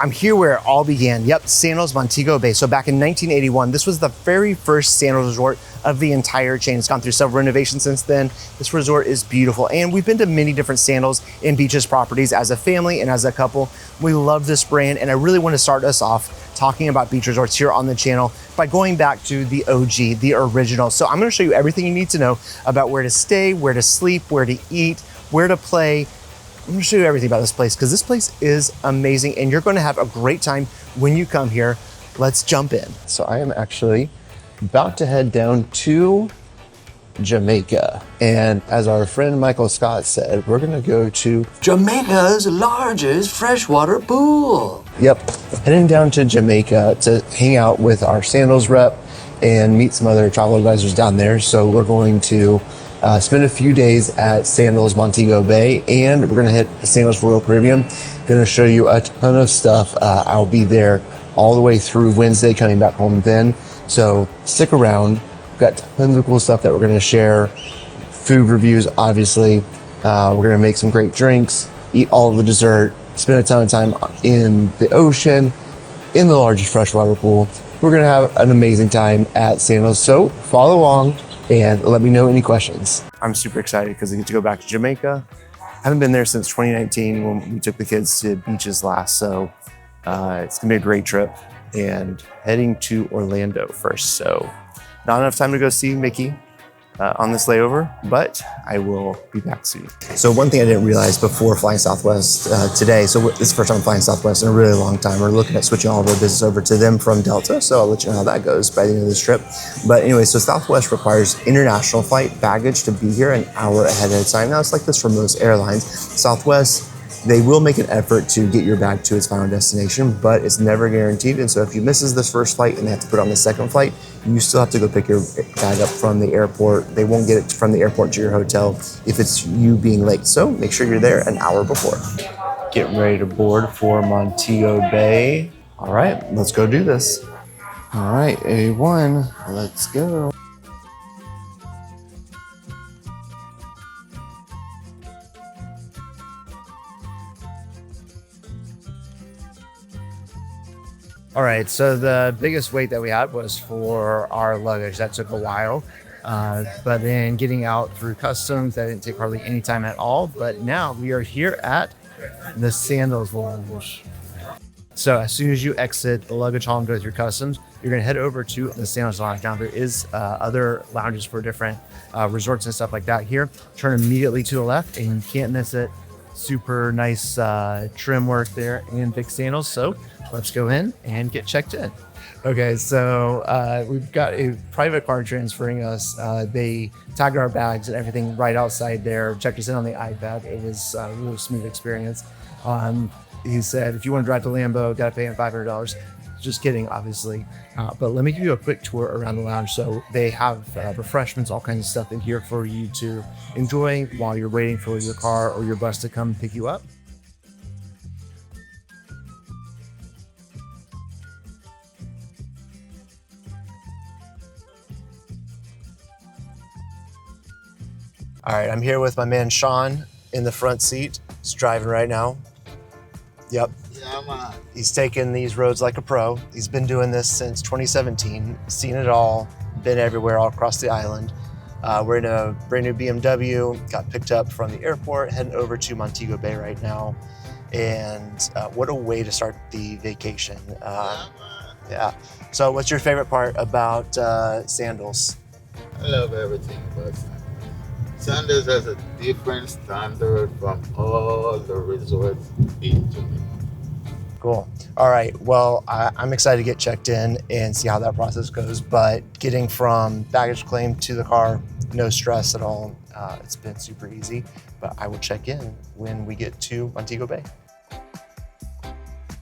I'm here where it all began. Yep, Sandals Montego Bay. So back in 1981, this was the very first Sandals resort of the entire chain. It's gone through several renovations since then. This resort is beautiful. And we've been to many different Sandals and Beaches properties as a family and as a couple. We love this brand. And I really want to start us off talking about beach resorts here on the channel by going back to the OG, the original. So I'm going to show you everything you need to know about where to stay, where to sleep, where to eat, where to play. I'm gonna show you everything about this place because this place is amazing and you're gonna have a great time when you come here. Let's jump in. So I am actually about to head down to Jamaica. And as our friend Michael Scott said, we're gonna go to Jamaica's largest freshwater pool. Yep, heading down to Jamaica to hang out with our Sandals rep and meet some other travel advisors down there. So we're going to spend a few days at Sandals Montego Bay, and we're gonna hit Sandals Royal Caribbean. Gonna show you a ton of stuff. I'll be there all the way through Wednesday, coming back home then. So stick around. We've got tons of cool stuff that we're gonna share. Food reviews, obviously. We're gonna make some great drinks, eat all of the dessert, spend a ton of time in the ocean, in the largest freshwater pool. We're gonna have an amazing time at Sandals. So follow along and let me know any questions. I'm super excited because I get to go back to Jamaica. I haven't been there since 2019 when we took the kids to beaches last. So it's gonna be a great trip, and heading to Orlando first. So not enough time to go see Mickey on this layover, but I will be back soon. So one thing I didn't realize before flying Southwest today, so this is the first time I'm flying Southwest in a really long time. We're looking at switching all of our business over to them from Delta, so I'll let you know how that goes by the end of this trip. But anyway, so Southwest requires international flight baggage to be here an hour ahead of time. Now it's like this for most airlines. Southwest, they will make an effort to get your bag to its final destination, but it's never guaranteed. And so if you misses this first flight and they have to put on the second flight, you still have to go pick your bag up from the airport. They won't get it from the airport to your hotel if it's you being late. So make sure you're there an hour before. Getting ready to board for Montego Bay. All right, let's go do this. All right, A1, let's go. All right, so the biggest wait that we had was for our luggage. That took a while, but then getting out through customs, that didn't take hardly any time at all. But now we are here at the Sandals Lounge. So as soon as you exit the luggage hall and go through customs, you're gonna head over to the Sandals Lounge. Now there is other lounges for different resorts and stuff like that here. Turn immediately to the left and you can't miss it. Super nice trim work there and big sandals. So let's go in and get checked in. Okay, so we've got a private car transferring us. They tagged our bags and everything right outside there, checked us in on the iPad. It was a really smooth experience. He said, if you want to drive to Lambeau, got to pay him $500. Just kidding, obviously. But let me give you a quick tour around the lounge. So they have refreshments, all kinds of stuff in here for you to enjoy while you're waiting for your car or your bus to come pick you up. All right, I'm here with my man Sean in the front seat. He's driving right now. Yep. Yeah, man. He's taken these roads like a pro. He's been doing this since 2017, seen it all, been everywhere all across the island. We're in a brand new BMW, got picked up from the airport, heading over to Montego Bay right now. And what a way to start the vacation. Yeah. So what's your favorite part about Sandals? I love everything about Sandals. Sandals has a different standard from all the resorts in Jamaica. Cool. All right. Well, I'm excited to get checked in and see how that process goes. But getting from baggage claim to the car, no stress at all. It's been super easy. But I will check in when we get to Montego Bay.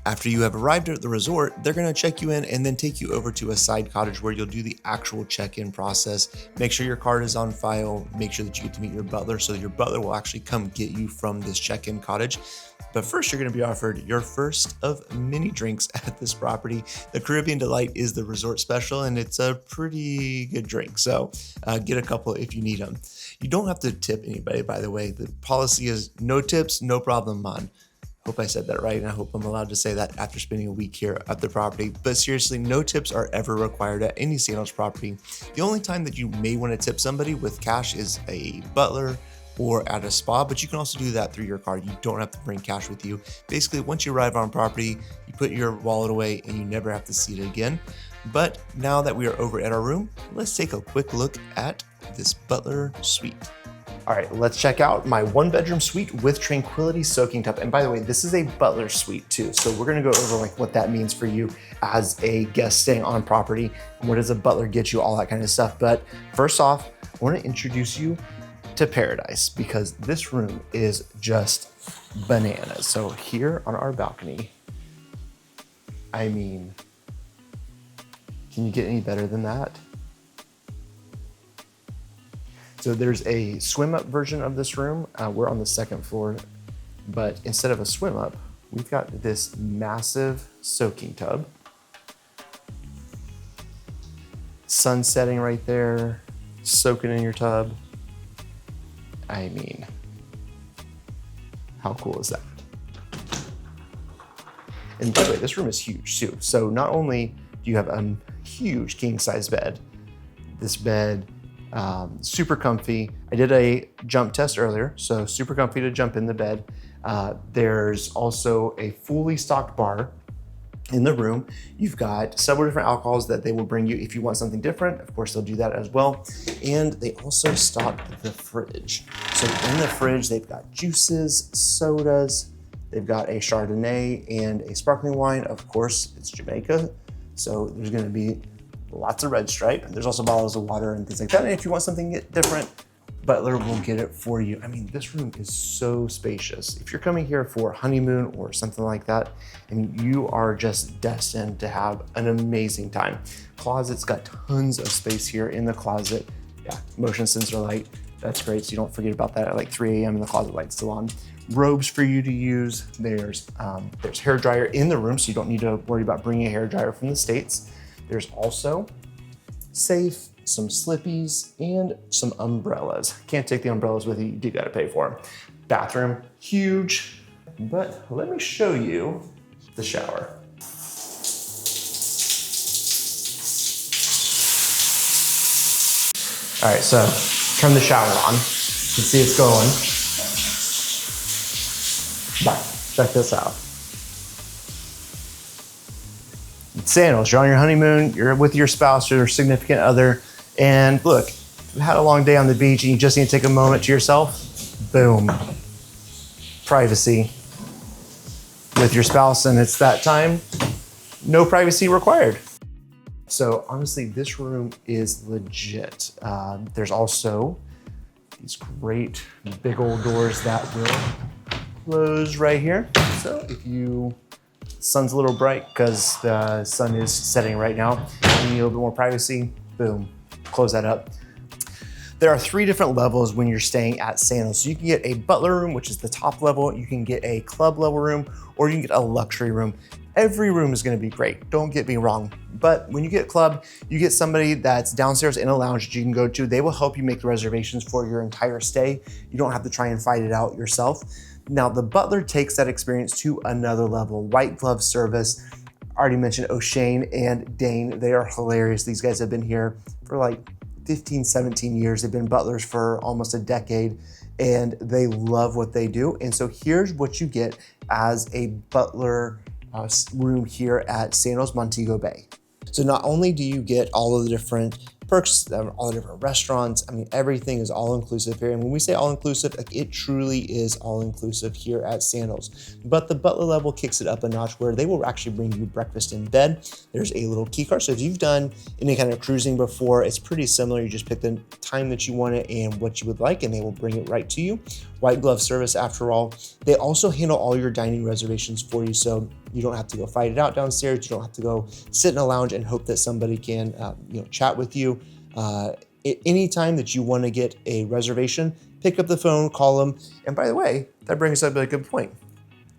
After you have arrived at the resort, they're gonna check you in and then take you over to a side cottage where you'll do the actual check-in process. Make sure your card is on file, make sure that you get to meet your butler so that your butler will actually come get you from this check-in cottage. But first, you're gonna be offered your first of many drinks at this property. The Caribbean Delight is the resort special and it's a pretty good drink. So get a couple if you need them. You don't have to tip anybody, by the way. The policy is no tips, no problem, man. Hope I said that right, and I hope I'm allowed to say that after spending a week here at the property. But seriously, no tips are ever required at any Sandals property. The only time that you may want to tip somebody with cash is a butler or at a spa, but you can also do that through your card. You don't have to bring cash with you. Basically, once you arrive on property, you put your wallet away and you never have to see it again. But now that we are over at our room, let's take a quick look at this butler suite. All right, let's check out my 1-bedroom suite with tranquility soaking tub. And by the way, this is a butler suite too. So we're gonna go over like what that means for you as a guest staying on property and what does a butler get you, all that kind of stuff. But first off, I wanna introduce you to paradise because this room is just bananas. So here on our balcony, I mean, can you get any better than that? So there's a swim up version of this room. We're on the 2nd floor, but instead of a swim up, we've got this massive soaking tub. Sun setting right there, soaking in your tub. I mean, how cool is that? And by the way, this room is huge too. So not only do you have a huge king size bed, this bed, super comfy. I did a jump test earlier, so super comfy to jump in the bed. There's also a fully stocked bar in the room. You've got several different alcohols that they will bring you if you want something different. Of course, they'll do that as well. And they also stocked the fridge. So in the fridge, they've got juices, sodas, they've got a Chardonnay and a sparkling wine. Of course, it's Jamaica, so there's gonna be lots of Red Stripe. There's also bottles of water and things like that. And if you want something different, butler will get it for you. I mean, this room is so spacious. If you're coming here for honeymoon or something like that, I mean, you are just destined to have an amazing time. Closet's got tons of space here in the closet. Yeah, motion sensor light, that's great. So you don't forget about that at like 3 a.m. and the closet light's still on. Robes for you to use. There's hair dryer in the room, so you don't need to worry about bringing a hair dryer from the States. There's also safe, some slippies, and some umbrellas. Can't take the umbrellas with you, you do gotta pay for them. Bathroom, huge, but let me show you the shower. All right, so turn the shower on. You can see it's going. But check this out. Sandals, you're on your honeymoon, you're with your spouse or your significant other, and look, you had a long day on the beach and you just need to take a moment to yourself, boom. Privacy with your spouse, and it's that time, no privacy required. So honestly, this room is legit. There's also these great big old doors that will close right here. So if sun's a little bright because the sun is setting right now, you need a little bit more privacy, boom, close that up. There are 3 different levels when you're staying at Sandals. So you can get a butler room, which is the top level, you can get a club level room, or you can get a luxury room. Every room is gonna be great, don't get me wrong. But when you get club, you get somebody that's downstairs in a lounge that you can go to. They will help you make the reservations for your entire stay. You don't have to try and fight it out yourself. Now, the butler takes that experience to another level. White glove service. I already mentioned O'Shane and Dane. They are hilarious. These guys have been here for like 15, 17 years. They've been butlers for almost a decade and they love what they do. And so here's what you get as a butler room here at Sandals Montego Bay. So not only do you get all of the different perks, all the different restaurants, I mean, everything is all inclusive here. And when we say all inclusive, like, it truly is all inclusive here at Sandals. But the butler level kicks it up a notch where they will actually bring you breakfast in bed. There's a little key card. So if you've done any kind of cruising before, it's pretty similar. You just pick the time that you want it and what you would like, and they will bring it right to you. White glove service after all. They also handle all your dining reservations for you. So you don't have to go fight it out downstairs. You don't have to go sit in a lounge and hope that somebody can chat with you. Any time that you want to get a reservation, pick up the phone, call them. And by the way, that brings up a good point.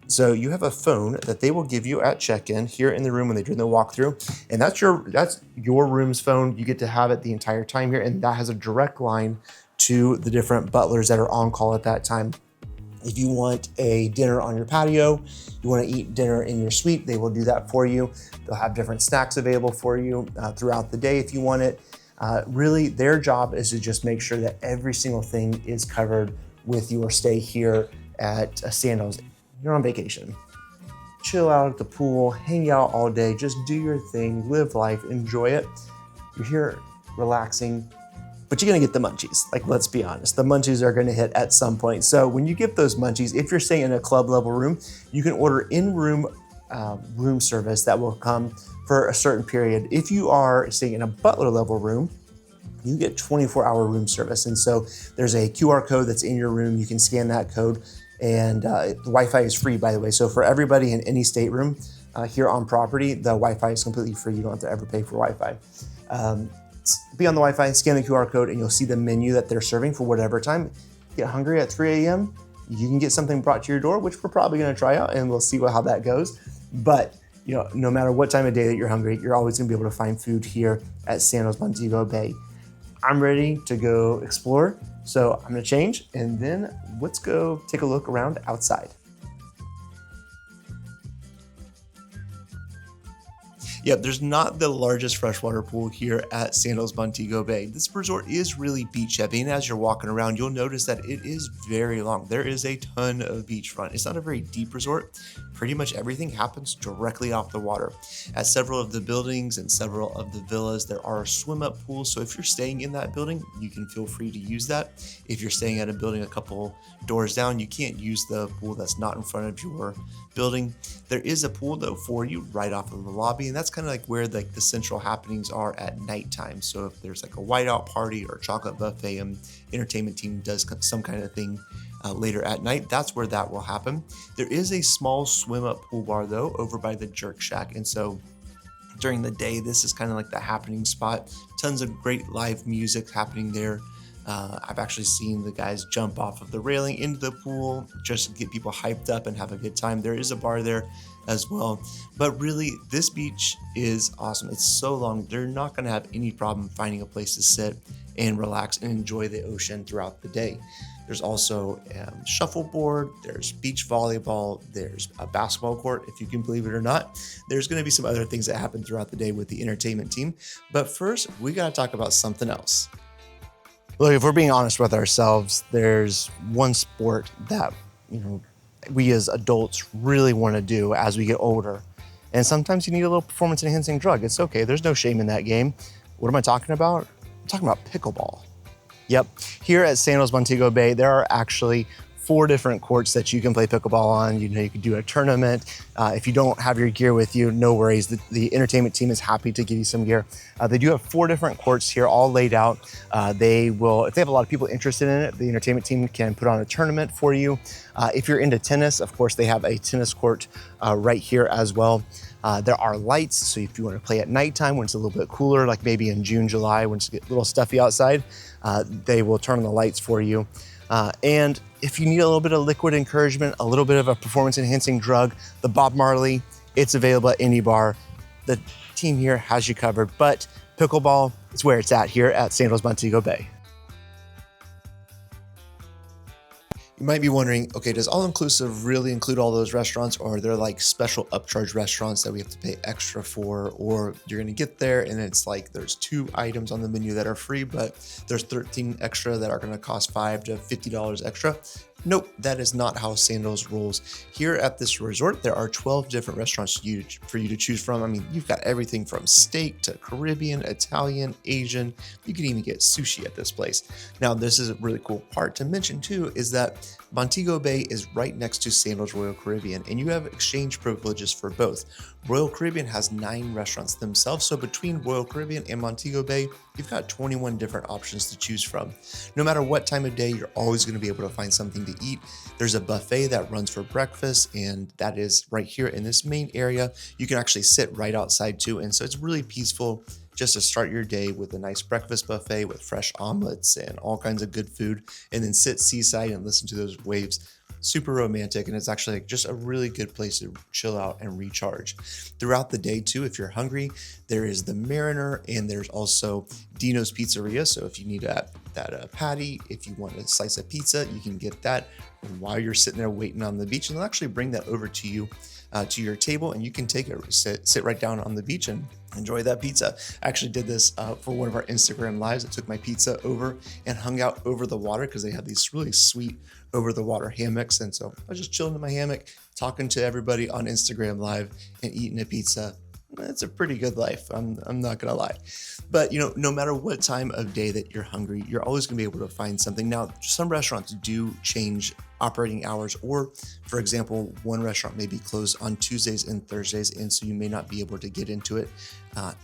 So you have a phone that they will give you at check-in here in the room when they do the walkthrough. And that's your room's phone. You get to have it the entire time here. And that has a direct line to the different butlers that are on call at that time. If you want a dinner on your patio, you want to eat dinner in your suite, they will do that for you. They'll have different snacks available for you throughout the day if you want it. Really, their job is to just make sure that every single thing is covered with your stay here at Sandals. You're on vacation. Chill out at the pool, hang out all day, just do your thing, live life, enjoy it. You're here relaxing, but you're gonna get the munchies. Like, let's be honest, the munchies are gonna hit at some point. So when you get those munchies, if you're staying in a club level room, you can order in-room room service that will come for a certain period. If you are staying in a butler level room, you get 24-hour room service. And so there's a QR code that's in your room. You can scan that code, and the Wi-Fi is free, by the way. So for everybody in any stateroom here on property, the Wi-Fi is completely free. You don't have to ever pay for Wi-Fi. Be on the Wi-Fi, scan the QR code, and you'll see the menu that they're serving for whatever time. Get hungry at 3 a.m., you can get something brought to your door, which we're probably gonna try out, and we'll see how that goes. But no matter what time of day that you're hungry, you're always gonna be able to find food here at Sandals Montego Bay. I'm ready to go explore, so I'm gonna change, and then let's go take a look around outside. Yep, there's not the largest freshwater pool here at Sandals Montego Bay. This resort is really beach heavy, and as you're walking around, you'll notice that it is very long. There is a ton of beachfront. It's not a very deep resort. Pretty much everything happens directly off the water. At several of the buildings and several of the villas, there are swim-up pools, so if you're staying in that building, you can feel free to use that. If you're staying at a building a couple doors down, you can't use the pool that's not in front of your building. There is a pool though for you right off of the lobby, and that's kind of like where the central happenings are at nighttime. So if there's like a whiteout party or a chocolate buffet and entertainment team does some kind of thing later at night, that's where that will happen. There is a small swim up pool bar though over by the Jerk Shack, and so during the day this is kind of like the happening spot. Tons of great live music happening there. I've actually seen the guys jump off of the railing into the pool just to get people hyped up and have a good time. There is a bar there as well. But really, this beach is awesome. It's so long. They're not going to have any problem finding a place to sit and relax and enjoy the ocean throughout the day. There's also shuffleboard, there's beach volleyball, there's a basketball court, if you can believe it or not. There's going to be some other things that happen throughout the day with the entertainment team. But first, we got to talk about something else. Look, if we're being honest with ourselves, there's one sport that, we as adults really want to do as we get older. And sometimes you need a little performance enhancing drug. It's okay. There's no shame in that game. What am I talking about? I'm talking about pickleball. Yep. Here at Sandals Montego Bay, there are actually 4 different courts that you can play pickleball on. You can do a tournament. If you don't have your gear with you, no worries. The entertainment team is happy to give you some gear. They do have 4 different courts here, all laid out. If they have a lot of people interested in it, the entertainment team can put on a tournament for you. If you're into tennis, of course, they have a tennis court right here as well. There are lights, so if you want to play at nighttime when it's a little bit cooler, like maybe in June, July, when it's a little stuffy outside, they will turn on the lights for you. And if you need a little bit of liquid encouragement, a little bit of a performance enhancing drug, the Bob Marley, it's available at any bar. The team here has you covered, but pickleball is where it's at here at Sandals Montego Bay. You might be wondering, okay, does all-inclusive really include all those restaurants, or are there like special upcharge restaurants that we have to pay extra for, or you're gonna get there and it's like there's 2 items on the menu that are free, but there's 13 extra that are gonna cost $5 to $50 extra? Nope, that is not how Sandals rolls. Here at this resort, there are 12 different restaurants for you to choose from. I mean, you've got everything from steak to Caribbean, Italian, Asian. You can even get sushi at this place. Now, this is a really cool part to mention too, is that Montego Bay is right next to Sandals Royal Caribbean, and you have exchange privileges for both. Royal Caribbean has 9 restaurants themselves, so between Royal Caribbean and Montego Bay, you've got 21 different options to choose from. No matter what time of day, you're always going to be able to find something to eat. There's a buffet that runs for breakfast, and that is right here in this main area. You can actually sit right outside too, and so it's really peaceful just to start your day with a nice breakfast buffet with fresh omelets and all kinds of good food, and then sit seaside and listen to those waves. super romantic, and it's actually just a really good place to chill out and recharge. Throughout the day too, if you're hungry, there is the Mariner, and there's also Dino's Pizzeria. So if you need that patty, if you want a slice of pizza, you can get that while you're sitting there waiting on the beach, and they'll actually bring that over to you to your table, and you can take it, sit right down on the beach and enjoy that pizza. I actually did this for one of our Instagram lives. I took my pizza over and hung out over the water because they have these really sweet over the water hammocks. And so I was just chilling in my hammock, talking to everybody on Instagram live and eating a pizza. It's a pretty good life. I'm not gonna lie. But no matter what time of day that you're hungry, you're always gonna be able to find something. Now, some restaurants do change operating hours, or for example, one restaurant may be closed on Tuesdays and Thursdays, and so you may not be able to get into it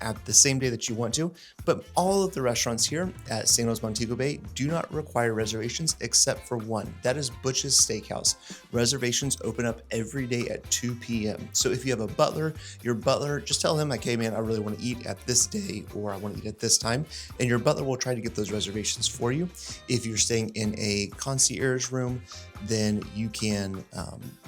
at the same day that you want to. But all of the restaurants here at Sandals Montego Bay do not require reservations except for one. That is Butch's Steakhouse. Reservations open up every day at 2 p.m. So if you have a butler, your butler, just tell him like, hey man, I really want to eat at this day, or I want to eat at this time, and your butler will try to get those reservations for you. If you're staying in a concierge room, then you can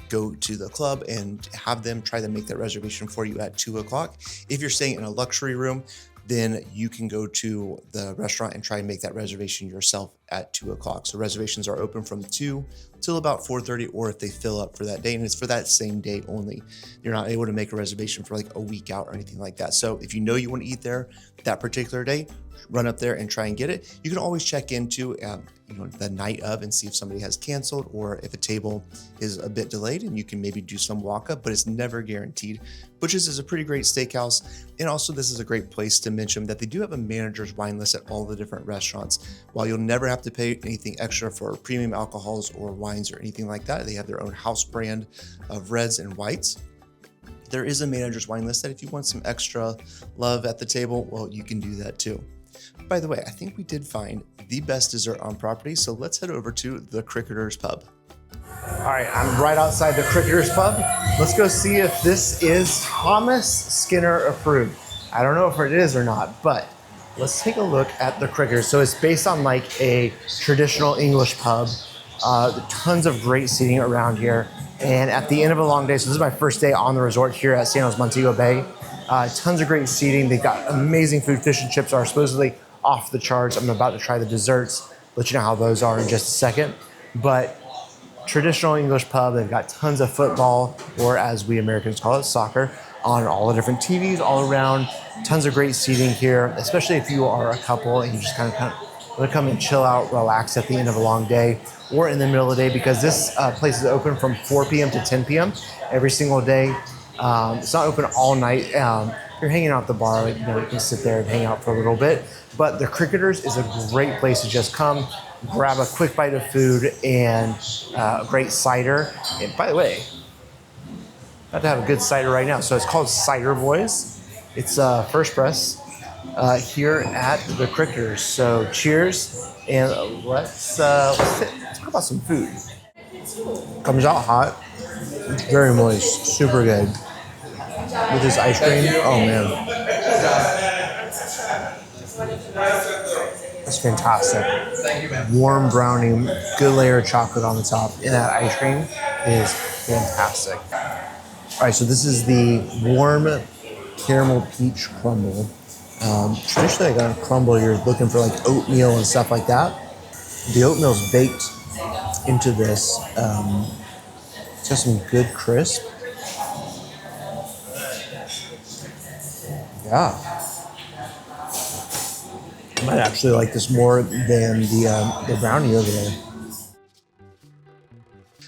go to the club and have them try to make that reservation for you at 2 o'clock. If you're staying in a luxury room, then you can go to the restaurant and try and make that reservation yourself at 2 o'clock. So reservations are open from 2 till about 4:30, or if they fill up for that day, and it's for that same day only. You're not able to make a reservation for like a week out or anything like that. So if you know you want to eat there that particular day, run up there and try and get it. You can always check into the night of and see if somebody has canceled, or if a table is a bit delayed, and you can maybe do some walk up, but it's never guaranteed. Butch's is a pretty great steakhouse, and also this is a great place to mention that they do have a manager's wine list at all the different restaurants. While you'll never have to pay anything extra for premium alcohols or wines or anything like that, they have their own house brand of reds and whites. There is a manager's wine list that if you want some extra love at the table, well, you can do that too. By the way, I think we did find the best dessert on property, so let's head over to the Cricketers Pub. All right, I'm right outside the Cricketers Pub. Let's go see if this is Thomas Skinner approved. I don't know if it is or not, but let's take a look at the Cricketers. So it's based on like a traditional English pub. Tons of great seating around here. And at the end of a long day, so this is my first day on the resort here at Sandals Montego Bay. Tons of great seating. They've got amazing food. Fish and chips are supposedly off the charts. I'm about to try the desserts. Let you know how those are in just a second. But traditional English pub, they've got tons of football, or as we Americans call it, soccer, on all the different TVs all around. Tons of great seating here, especially if you are a couple and you just kind of want to come and chill out, relax at the end of a long day, or in the middle of the day, because this place is open from 4 p.m. to 10 p.m. every single day. It's not open all night. You're hanging out at the bar, you can sit there and hang out for a little bit. But the Cricketers is a great place to just come, grab a quick bite of food and a great cider. And by the way, about to have a good cider right now. So it's called Cider Boys. It's first press here at the Cricketers. So cheers, and let's talk about some food. Comes out hot, very moist, super good. With this ice cream, oh man. It's fantastic. Warm brownie, good layer of chocolate on the top, and that ice cream is fantastic. All right, so this is the warm caramel peach crumble. Traditionally, like on a crumble, you're looking for like oatmeal and stuff like that. The oatmeal's baked into this. It's got some good crisp. Yeah. I might actually like this more than the brownie over there.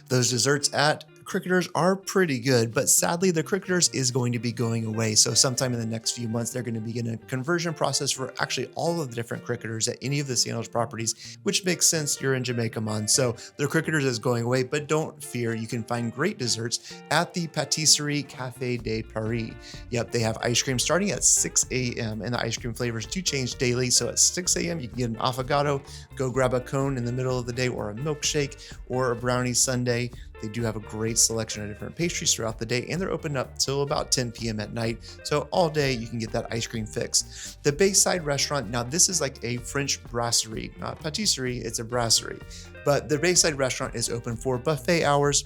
Those desserts at Cricketers are pretty good, but sadly the Cricketers is going to be going away. So sometime in the next few months, they're going to begin a conversion process for actually all of the different Cricketers at any of the Sandals properties, which makes sense. You're in Jamaica, man. So the Cricketers is going away, but don't fear. You can find great desserts at the Patisserie Café de Paris. Yep, they have ice cream starting at 6 a.m. and the ice cream flavors do change daily. So at 6 a.m. you can get an affogato, go grab a cone in the middle of the day, or a milkshake, or a brownie sundae. They do have a great selection of different pastries throughout the day, and they're open up till about 10 p.m. at night. So all day you can get that ice cream fix. The Bayside restaurant, now this is like a French brasserie, not patisserie, it's a brasserie. But the Bayside restaurant is open for buffet hours,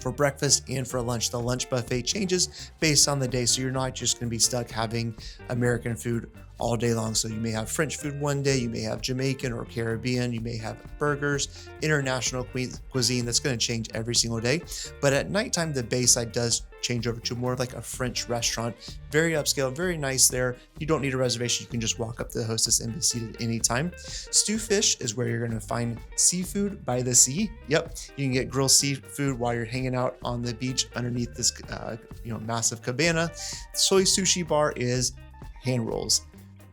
for breakfast and for lunch. The lunch buffet changes based on the day, so you're not just going to be stuck having American food all day long. So you may have French food one day, you may have Jamaican or Caribbean, you may have burgers, international cuisine. That's going to change every single day. But at nighttime, the Bayside does change over to more of like a French restaurant. Very upscale, very nice there. You don't need a reservation. You can just walk up to the hostess and be seated anytime. Stew Fish is where you're going to find seafood by the sea. Yep, you can get grilled seafood while you're hanging out on the beach underneath this massive cabana. Soy Sushi Bar is hand rolls.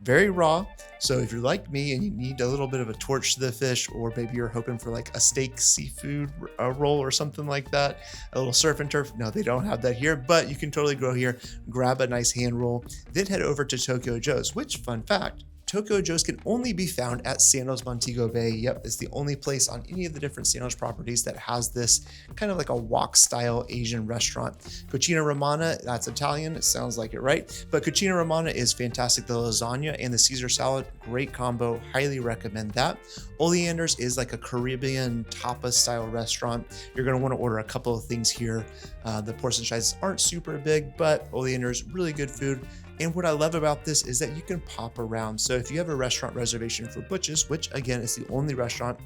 Very raw. So if you're like me and you need a little bit of a torch to the fish, or maybe you're hoping for like a steak seafood roll or something like that, a little surf and turf. No, they don't have that here, but you can totally go here, grab a nice hand roll, then head over to Tokyo Joe's, which, fun fact, Tokyo Joe's can only be found at Sandals Montego Bay. Yep, it's the only place on any of the different Sandals properties that has this kind of like a wok style Asian restaurant. Cucina Romana, that's Italian, it sounds like it, right? But Cucina Romana is fantastic. The lasagna and the Caesar salad, great combo, highly recommend that. Oleander's is like a Caribbean tapas style restaurant. You're gonna wanna order a couple of things here. The portion sizes aren't super big, but Oleander's really good food. And what I love about this is that you can pop around. So if you have a restaurant reservation for Butch's, which again is the only restaurant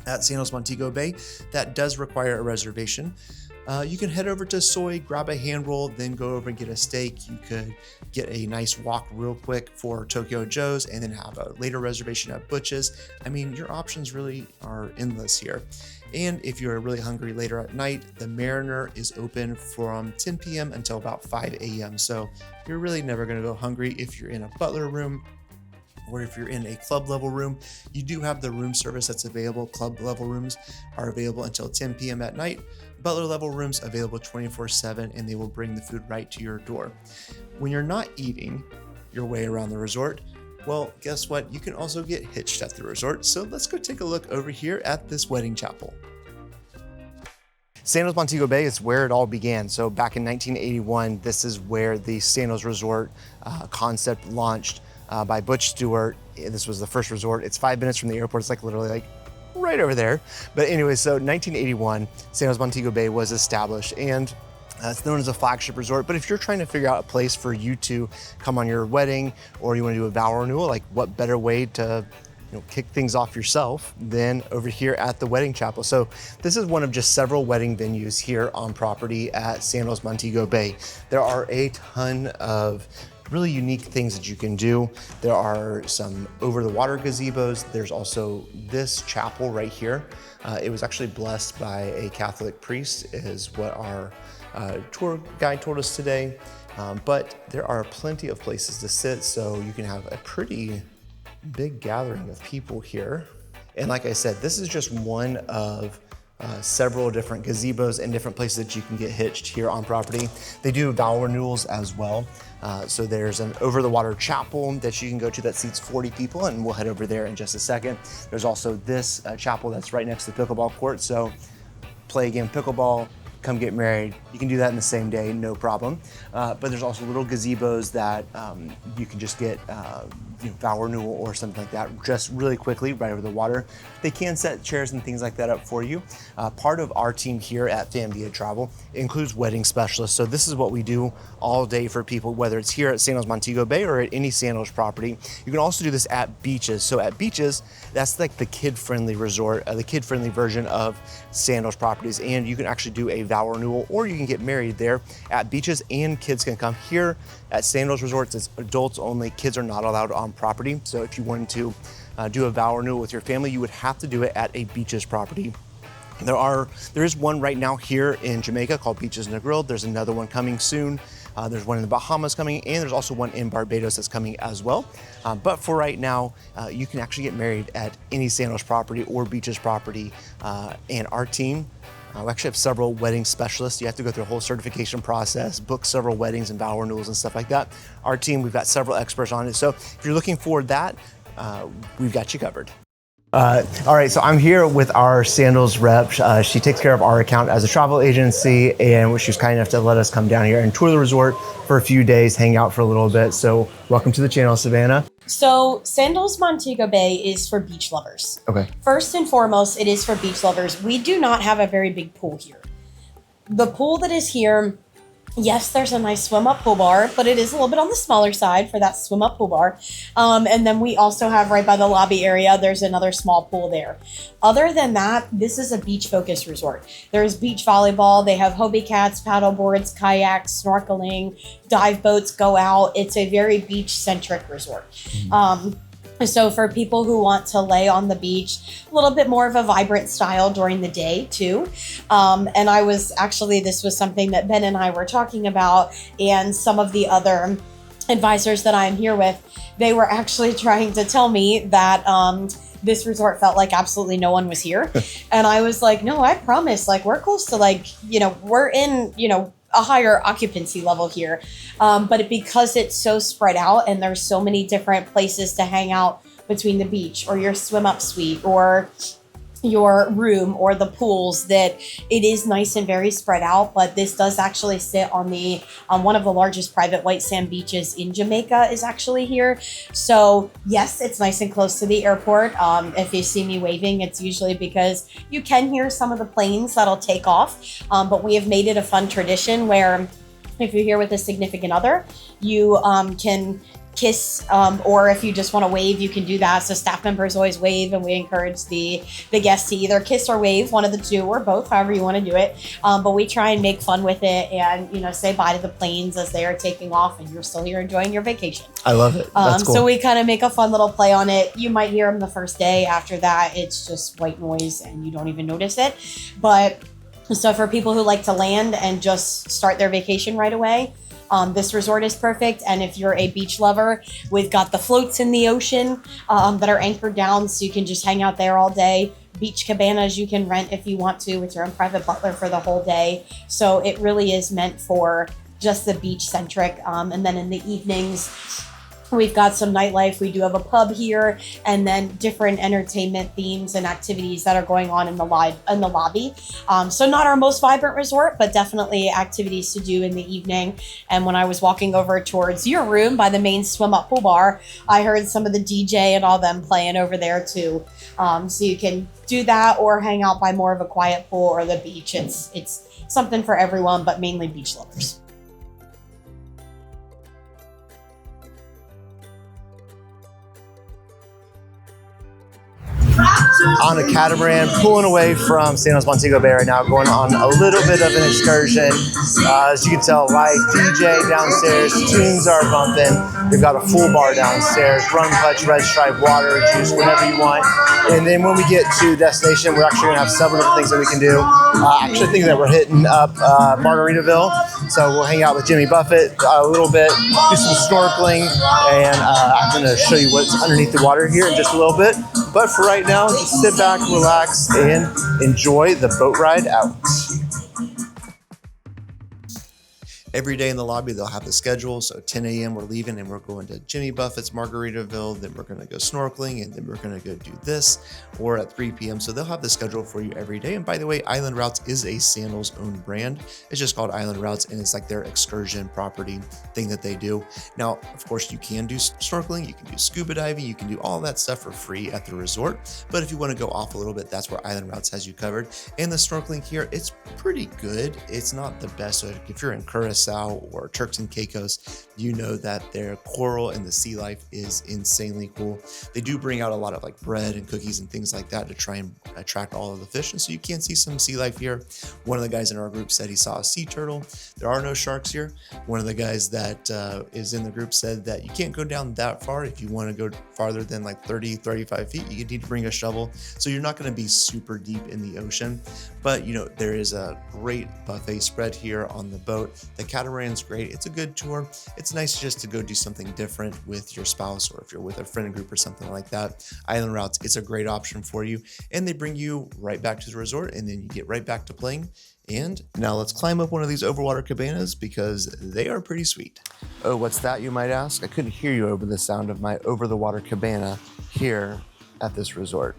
at Sandals Montego Bay that does require a reservation, you can head over to Soy, grab a hand roll, then go over and get a steak. You could get a nice walk real quick for Tokyo Joe's and then have a later reservation at Butch's. I mean, your options really are endless here. And if you're really hungry later at night, the Mariner is open from 10 p.m. until about 5 a.m. So you're really never going to go hungry if you're in a butler room, or if you're in a club level room. You do have the room service that's available. Club level rooms are available until 10 p.m. at night. Butler level rooms available 24/7, and they will bring the food right to your door. When you're not eating your way around the resort, well, guess what? You can also get hitched at the resort. So let's go take a look over here at this wedding chapel. Sandals Montego Bay is where it all began. So back in 1981, this is where the Sandals Resort concept launched by Butch Stewart. This was the first resort. It's 5 minutes from the airport. It's like literally like right over there. But anyway, so 1981, Sandals Montego Bay was established, and it's known as a flagship resort. But if you're trying to figure out a place for you to come on your wedding, or you want to do a vow renewal, like what better way to kick things off yourself than over here at the wedding chapel. So this is one of just several wedding venues here on property at Sandals Montego Bay. There are a ton of really unique things that you can do. There are some over-the-water gazebos. There's also this chapel right here. It was actually blessed by a Catholic priest, is what our tour guide told us today. But there are plenty of places to sit, so you can have a pretty big gathering of people here. And like I said, this is just one of several different gazebos and different places that you can get hitched here on property. They do vow renewals as well. So there's an over-the-water chapel that you can go to that seats 40 people, and we'll head over there in just a second. There's also this chapel that's right next to the pickleball court. So play a game of pickleball, come get married. You can do that in the same day, no problem. But there's also little gazebos that you can just get vow renewal or something like that just really quickly right over the water. They can set chairs and things like that up for you. Part of our team here at Fam Via Travel includes wedding specialists. So this is what we do all day for people, whether it's here at Sandals Montego Bay or at any Sandals property. You can also do this at beaches. So at beaches, that's like the kid-friendly resort, the kid-friendly version of Sandals properties. And you can actually do a vow renewal, or you can get married there at beaches, and kids can come. Here at Sandals Resorts, it's adults only. Kids are not allowed on property. So if you wanted to do a vow renewal with your family, you would have to do it at a beaches property. There is one right now here in Jamaica called Beaches and the Grill. There's another one coming soon. There's one in the Bahamas coming, and there's also one in Barbados that's coming as well. But for right now, you can actually get married at any Sandals property or beaches property. And our team, we actually have several wedding specialists. You have to go through a whole certification process, book several weddings and vow renewals and stuff like that. Our team, we've got several experts on it. So if you're looking for that, we've got you covered. All right, so I'm here with our Sandals rep. She takes care of our account as a travel agency, and she was kind enough to let us come down here and tour the resort for a few days, hang out for a little bit. So welcome to the channel, Savannah. So Sandals Montego Bay is for beach lovers. Okay. First and foremost, it is for beach lovers. We do not have a very big pool here. The pool that is here, yes, there's a nice swim up pool bar, but it is a little bit on the smaller side for that swim up pool bar. And then we also have right by the lobby area, there's another small pool there. Other than that, this is a beach focused resort. There's beach volleyball. They have Hobie cats, paddle boards, kayaks, snorkeling, dive boats go out. It's a very beach centric resort. So for people who want to lay on the beach, a little bit more of a vibrant style during the day too. And I was actually, this was something that Ben and I were talking about, and some of the other advisors that I'm here with, they were actually trying to tell me that this resort felt like absolutely no one was here. And I was like, no, I promise, like we're close to like, we're in, a higher occupancy level here. But because it's so spread out and there's so many different places to hang out between the beach or your swim up suite or your room or the pools, that it is nice and very spread out. But this does actually sit on one of the largest private white sand beaches in Jamaica is actually here. So yes, it's nice and close to the airport. If you see me waving, it's usually because you can hear some of the planes that'll take off. But we have made it a fun tradition where if you're here with a significant other, you can kiss, or if you just want to wave, you can do that. So staff members always wave, and we encourage the guests to either kiss or wave, one of the two or both, however you want to do it. But we try and make fun with it and, say bye to the planes as they are taking off and you're still here enjoying your vacation. I love it. That's cool. So we kind of make a fun little play on it. You might hear them the first day. After that, it's just white noise and you don't even notice it. But so for people who like to land and just start their vacation right away, this resort is perfect. And if you're a beach lover, we've got the floats in the ocean that are anchored down, so you can just hang out there all day. Beach cabanas you can rent if you want to with your own private butler for the whole day. So it really is meant for just the beach centric. And then in the evenings, we've got some nightlife. We do have a pub here, and then different entertainment themes and activities that are going on in the lobby. So not our most vibrant resort, but definitely activities to do in the evening. And when I was walking over towards your room by the main swim up pool bar, I heard some of the DJ and all them playing over there too. So you can do that or hang out by more of a quiet pool or the beach. It's something for everyone, but mainly beach lovers. On a catamaran, pulling away from Sandals Montego Bay right now, going on a little bit of an excursion. As you can tell, live DJ downstairs, tunes are bumping. We've got a full bar downstairs, rum punch, red stripe, water, juice, whatever you want. And then when we get to destination, we're actually gonna have several different things that we can do. Actually thinking that we're hitting up Margaritaville. So we'll hang out with Jimmy Buffett a little bit, do some snorkeling, and I'm gonna show you what's underneath the water here in just a little bit. But for right now, just sit back, relax, and enjoy the boat ride out. Every day in the lobby, they'll have the schedule. So 10 a.m. we're leaving and we're going to Jimmy Buffett's Margaritaville. Then we're going to go snorkeling, and then we're going to go do this, or at 3 p.m. So they'll have the schedule for you every day. And by the way, Island Routes is a Sandals owned brand. It's just called Island Routes, and it's like their excursion property thing that they do. Now, of course, you can do snorkeling, you can do scuba diving, you can do all that stuff for free at the resort. But if you want to go off a little bit, that's where Island Routes has you covered. And the snorkeling here, it's pretty good. It's not the best. So if you're in Curacao or Turks and Caicos, you know that their coral and the sea life is insanely cool. They do bring out a lot of like bread and cookies and things like that to try and attract all of the fish. And so you can see some sea life here. One of the guys in our group said he saw a sea turtle. There are no sharks here. One of the guys that is in the group said that you can't go down that far. If you want to go farther than like 30, 35 feet, you need to bring a shovel. So you're not going to be super deep in the ocean. But there is a great buffet spread here on the boat. The Catamaran's great. It's a good tour. It's nice just to go do something different with your spouse, or if you're with a friend group or something like that. Island Routes, it's a great option for you. And they bring you right back to the resort, and then you get right back to playing. And now let's climb up one of these overwater cabanas because they are pretty sweet. Oh, what's that, you might ask? I couldn't hear you over the sound of my over the water cabana here at this resort.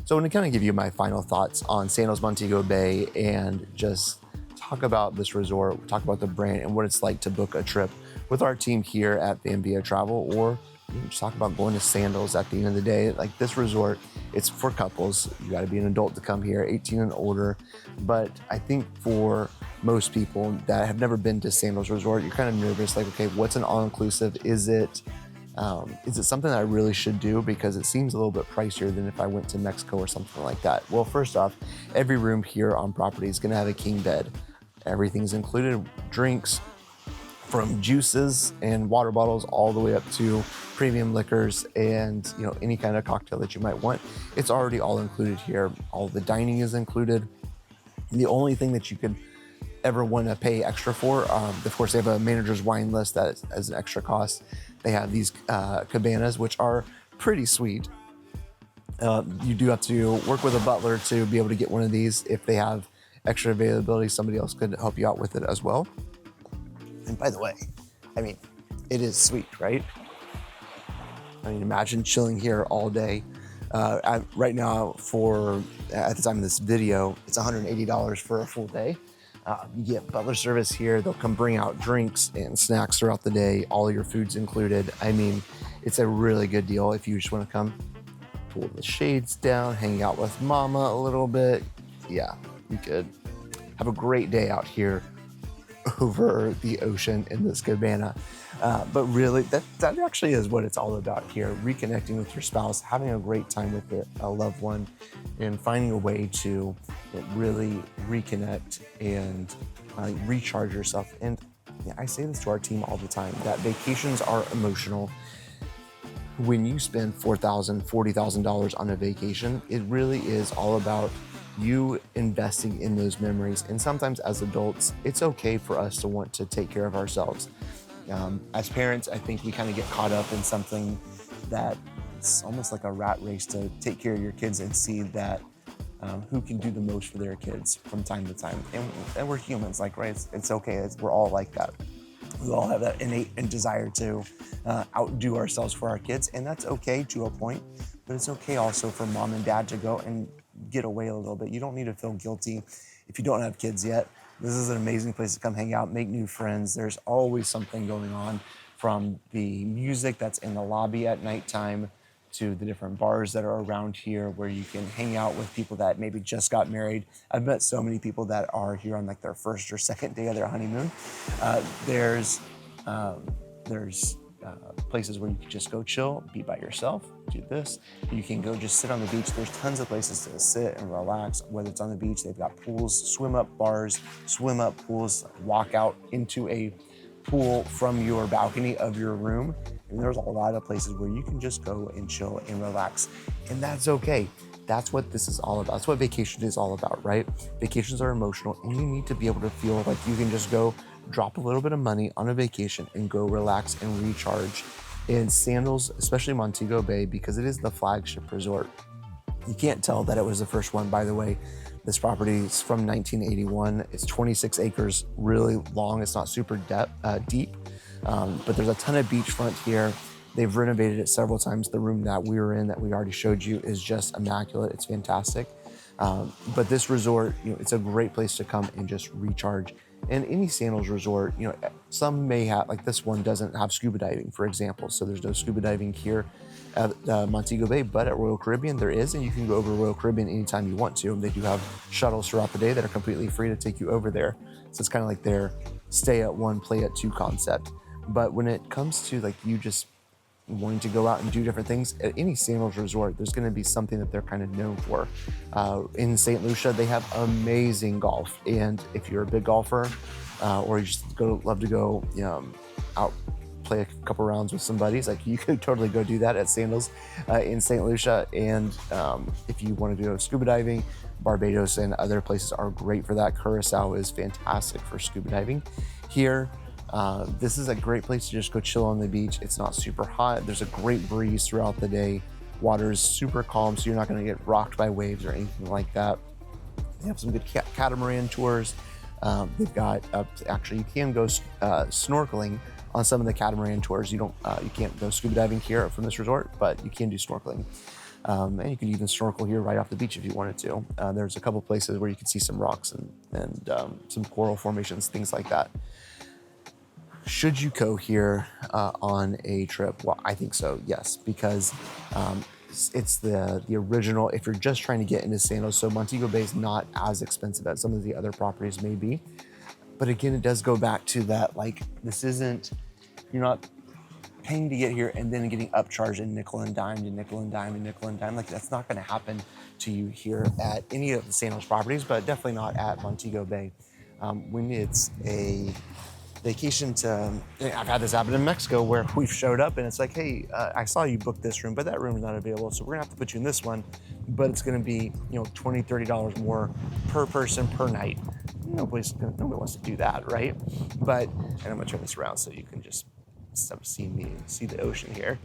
So I want to kind of give you my final thoughts on Sandals Montego Bay and just talk about this resort, talk about the brand and what it's like to book a trip with our team here at Van Via Travel, or just talk about going to Sandals at the end of the day. Like this resort, it's for couples. You got to be an adult to come here, 18 and older. But I think for most people that have never been to Sandals Resort, you're kind of nervous, like, okay, what's an all-inclusive? Is it something that I really should do? Because it seems a little bit pricier than if I went to Mexico or something like that. Well, first off, every room here on property is going to have a king bed. Everything's included, drinks, from juices and water bottles all the way up to premium liquors and any kind of cocktail that you might want. It's already all included here. All the dining is included. The only thing that you could ever want to pay extra for, of course, they have a manager's wine list that is an extra cost. They have these cabanas, which are pretty sweet. You do have to work with a butler to be able to get one of these. If they have extra availability, somebody else could help you out with it as well. And by the way, I mean, it is sweet, right? I mean, imagine chilling here all day. Right now, at the time of this video, it's $180 for a full day. You get butler service here. They'll come bring out drinks and snacks throughout the day. All your food's included. I mean, it's a really good deal if you just want to come pull the shades down, hang out with mama a little bit. Yeah, you could have a great day out here over the ocean in this cabana. But really, that actually is what it's all about here. Reconnecting with your spouse, having a great time with a loved one, and finding a way to really reconnect and recharge yourself. And I say this to our team all the time, that vacations are emotional. When you spend $4,000, $40,000 on a vacation, it really is all about you investing in those memories. And sometimes as adults, it's okay for us to want to take care of ourselves. As parents, I think we kind of get caught up in something that it's almost like a rat race to take care of your kids and see that who can do the most for their kids from time to time. And we're humans, like, right? It's okay. We're all like that. We all have that innate desire to outdo ourselves for our kids. And that's okay to a point, but it's okay also for mom and dad to go and get away a little bit. You don't need to feel guilty if you don't have kids yet. This is an amazing place to come hang out, make new friends. There's always something going on, from the music that's in the lobby at nighttime to the different bars that are around here where you can hang out with people that maybe just got married. I've met so many people that are here on like their first or second day of their honeymoon. There's places where you can just go chill, be by yourself, do this. You can go just sit on the beach. There's tons of places to sit and relax, whether it's on the beach. They've got pools, swim up bars, swim up pools, walk out into a pool from your balcony of your room. And there's a lot of places where you can just go and chill and relax. And that's okay. That's what this is all about. That's what vacation is all about, right? Vacations are emotional, and you need to be able to feel like you can just go drop a little bit of money on a vacation and go relax and recharge in Sandals, especially Montego Bay, because it is the flagship resort. You can't tell that it was the first one, by the way. This property is from 1981. It's 26 acres, really long. It's not super deep, but there's a ton of beachfront here. They've renovated it several times. The room that we were in, that we already showed you, is just immaculate. It's fantastic. But this resort, it's a great place to come and just recharge. And any Sandals resort, some may have, like this one doesn't have scuba diving, for example. So there's no scuba diving here at Montego Bay, but at Royal Caribbean there is, and you can go over to Royal Caribbean anytime you want to. They do have shuttles throughout the day that are completely free to take you over there. So it's kind of like their stay at one, play at two concept. But when it comes to like you just wanting to go out and do different things, at any Sandals resort, there's going to be something that they're kind of known for. In St. Lucia, they have amazing golf. And if you're a big golfer, or you just love to go out, play a couple rounds with some buddies, like you could totally go do that at Sandals in St. Lucia. And if you want to go scuba diving, Barbados and other places are great for that. Curacao is fantastic for scuba diving. Here, this is a great place to just go chill on the beach. It's not super hot. There's a great breeze throughout the day. Water is super calm, so you're not going to get rocked by waves or anything like that. They have some good catamaran tours. They've got actually you can go snorkeling on some of the catamaran tours. You can't go scuba diving here from this resort, but you can do snorkeling. And you can even snorkel here right off the beach if you wanted to. There's a couple places where you can see some rocks and some coral formations, things like that. Should you go here on a trip? Well, I think so, yes, because it's the original, if you're just trying to get into Sandals, so Montego Bay is not as expensive as some of the other properties may be. But again, it does go back to that, like, this isn't, you're not paying to get here and then getting upcharged and nickel and dime to nickel and dime and nickel and dime. Like, that's not going to happen to you here at any of the Sandals properties, but definitely not at Montego Bay. When it's a vacation to, I've had this happen in Mexico where we've showed up and it's like, hey, I saw you book this room, but that room is not available. So we're gonna have to put you in this one, but it's gonna be, $20, $30 more per person per night. Nobody wants to do that, right? But, and I'm gonna turn this around so you can just see the ocean here.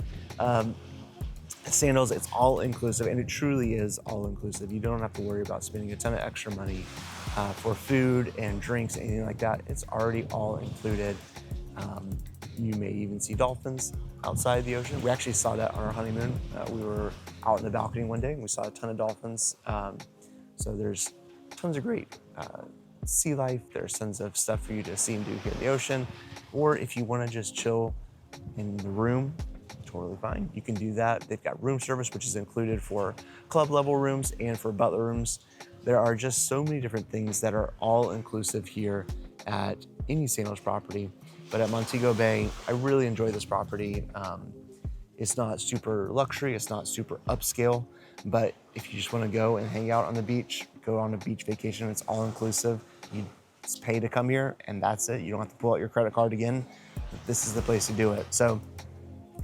Sandals, it's all inclusive, and it truly is all inclusive. You don't have to worry about spending a ton of extra money for food and drinks, anything like that. It's already all included. You may even see dolphins outside the ocean. We actually saw that on our honeymoon. We were out in the balcony one day and we saw a ton of dolphins. So there's tons of great sea life. There's tons of stuff for you to see and do here in the ocean. Or if you want to just chill in the room, totally fine. You can do that. They've got room service, which is included for club level rooms and for butler rooms. There are just so many different things that are all inclusive here at any Sandals property. But at Montego Bay, I really enjoy this property. It's not super luxury, it's not super upscale, but if you just want to go and hang out on the beach, go on a beach vacation, it's all inclusive. You just pay to come here and that's it. You don't have to pull out your credit card again. This is the place to do it. So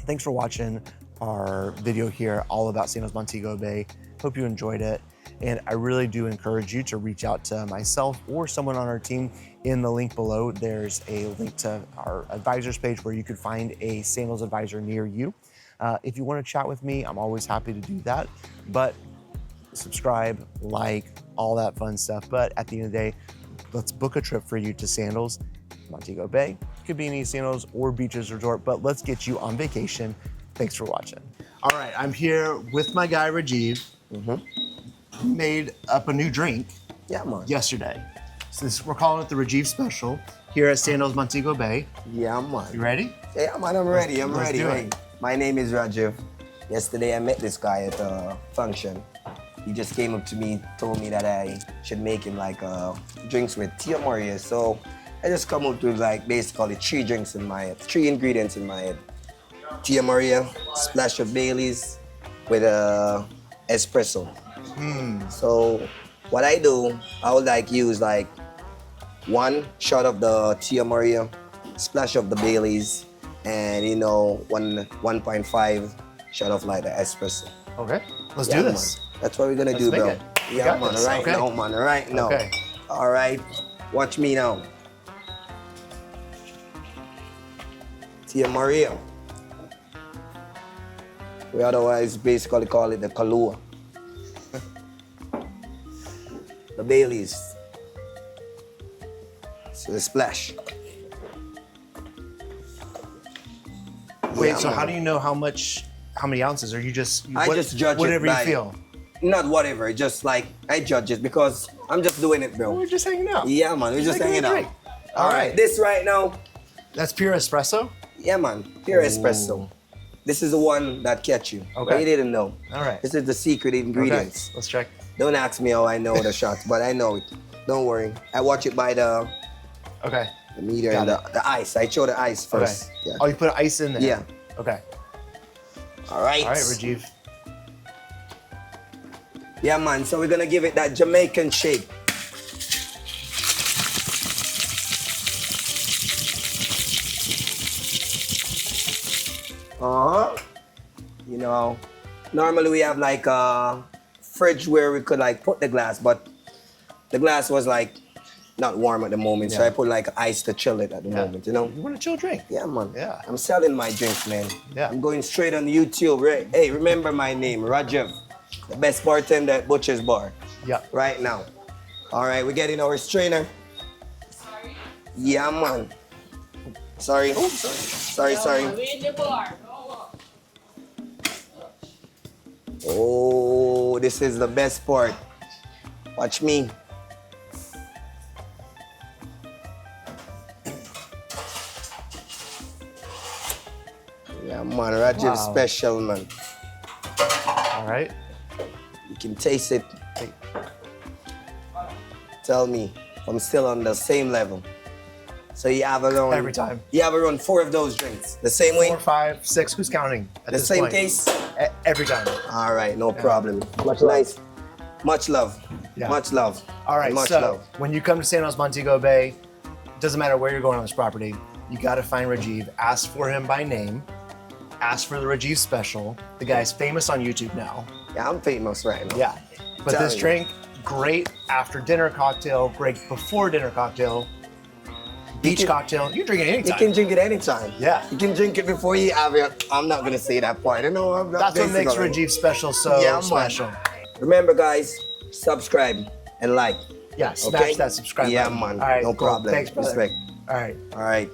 thanks for watching our video here all about Sandals Montego Bay. Hope you enjoyed it. And I really do encourage you to reach out to myself or someone on our team. In the link below, there's a link to our advisors page where you could find a Sandals advisor near you. If you want to chat with me, I'm always happy to do that. But subscribe, like, all that fun stuff. But at the end of the day, let's book a trip for you to Sandals Montego Bay. Could be any Sandals or beaches resort, but let's get you on vacation. Thanks for watching. All right, I'm here with my guy, Rajiv. Who made up a new drink yesterday. So we're calling it the Rajiv Special here at Sandals Montego Bay. Yeah, man. You ready? Yeah, man, I'm ready. Let's do Hey, it. my name is Rajiv. Yesterday, I met this guy at a function. He just came up to me, told me that I should make him like drinks with Tia Maria. So I just come up with like basically three ingredients in my head. Tia Maria, splash of Baileys with espresso. So what I do, I would like use like 1 shot of the Tia Maria, splash of the Baileys, and 1.5 shot of like the espresso. Okay, let's do this. Man. That's what we're gonna do, make bro. it. We Yeah, got man. this. Right Okay. now, man. Right now. Okay. All right. Watch me now. Tia Maria. We otherwise basically call it the Kahlua. The Baileys. So the splash. Wait, Yeah, so man. how do you know how many ounces? Or you just I just judge whatever it you by, feel? Not whatever, just like I judge it because I'm just doing it, bro. We're just hanging out. Yeah, man, we're just Making a hanging out. drink. All right, this right now, That's pure espresso? yeah, man, pure espresso. This is the one that catch you. Okay. But you didn't know. All right. This is the secret ingredients. Okay, let's check. Don't ask me how I know the shots, but I know it. Don't worry. I watch it by the Okay. meter Got and the ice. I show the ice first. Okay. Yeah. Oh, you put ice in there? Yeah. Okay. All right. All right, Rajiv. Yeah, man. So we're gonna give it that Jamaican shake. Normally we have like a fridge where we could like put the glass, but the glass was like not warm at the moment, so Yeah. I put like ice to chill it at the moment, You want a chill drink? Yeah, man. Yeah. I'm selling my drinks, man. Yeah. I'm going straight on YouTube. Right? Hey, remember my name, Rajiv, the best bartender at Butcher's Bar. Yeah. Right now. All right, we're getting our strainer. Sorry? Yeah, man. Sorry. Oh, sorry. Sorry. Oh, this is the best part. Watch me. Yeah, man, Rajiv Wow. special, man. All right. You can taste it. Tell me, I'm still on the same level. So you have around Every time. You have around 4 of those drinks. The same way? 4, 5, 6. Who's counting? At The this same point? case? Every time. All right, no problem. Much nice. Much love. Yeah. Much love. All right. Much so love. when you come to Sandals Montego Bay, doesn't matter where you're going on this property, you got to find Rajiv. Ask for him by name. Ask for the Rajiv special. The guy's famous on YouTube now. Yeah, I'm famous right now. Yeah. But Tell this you. drink, great after dinner cocktail, great before dinner cocktail, beach can- cocktail. You drink it You anytime. can drink it anytime. Yeah. You can drink it before you have it. I'm not gonna say that part. No, I'm not. That's what makes basically. Rajiv special so Yeah, man. special. Remember, guys, subscribe and like. Yeah, smash Okay? that subscribe Yeah, button. man. All right, No cool. problem. Thanks, brother. Respect. All right. All right.